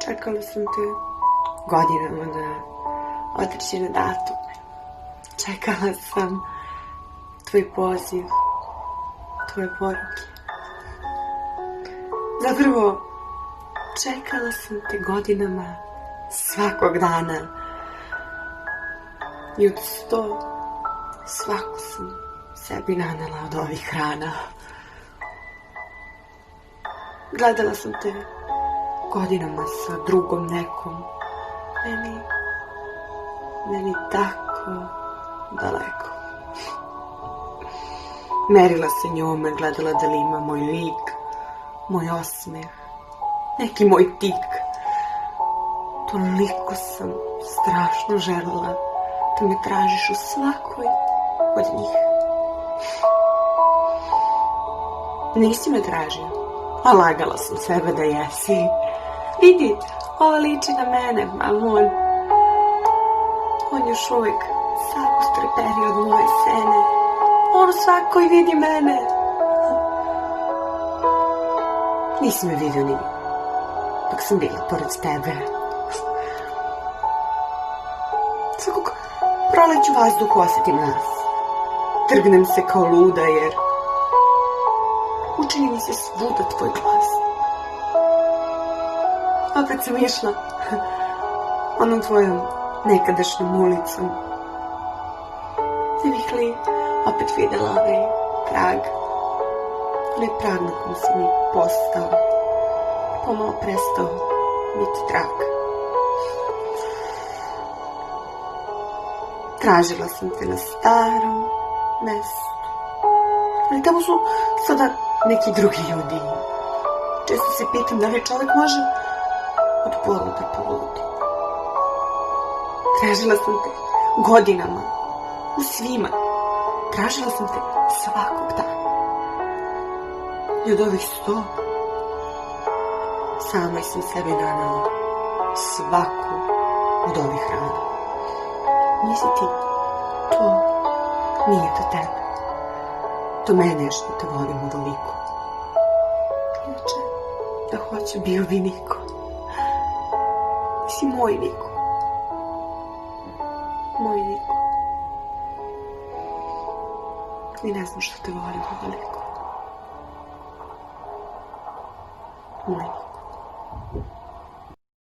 Čekala sam te godinama na određene datume. Čekala sam tvoj poziv, tvoje poruke. Zapravo, čekala sam te godinama svakog dana. I od 100 svaku sam sebi nanela od ovih hrana. Gledala sam te godinama sa drugom nekom. Meni tako daleko. Merila se njome, gledala da li ima moj lik, moj osmeh, neki moj tik. Toliko sam strašno želela da me tražiš u svakoj od njih. Nisi me tražio, a lagala sam sebe da jesi. Vidi, ovo liči na mene, a on još uvijek sav ustreperi od moje sene. On u svakoj vidi mene. Nisi me vidio ni dok sam bila pored tebe. Svakog proleću vazduh osjetim nas. Trgnem se kao luda jer učini mi se svuda tvoj glas. Opet sam išla onom tvojom nekadašnjom ulicom. Ne bih li opet videla onaj trag, onaj prag na kom si mi postao, pomalo prestao biti trag. Tražila sam te na starom mestu, ali tamo su sada neki drugi ljudi. Često se pitam da li čovjek može od poluda poludi. Tražila sam te godinama, u svima. Tražila sam te svakog dana. I od ovih 100 sama sam sebi nanela svaku od ovih rana. Nisi ti, to nije do tebe. Do mene je što te volim ovoliko. Inače, da hoću bio bi niko. Nisi moj niko. Moj niko. I ne znam što te volim ovoliko. Moj niko.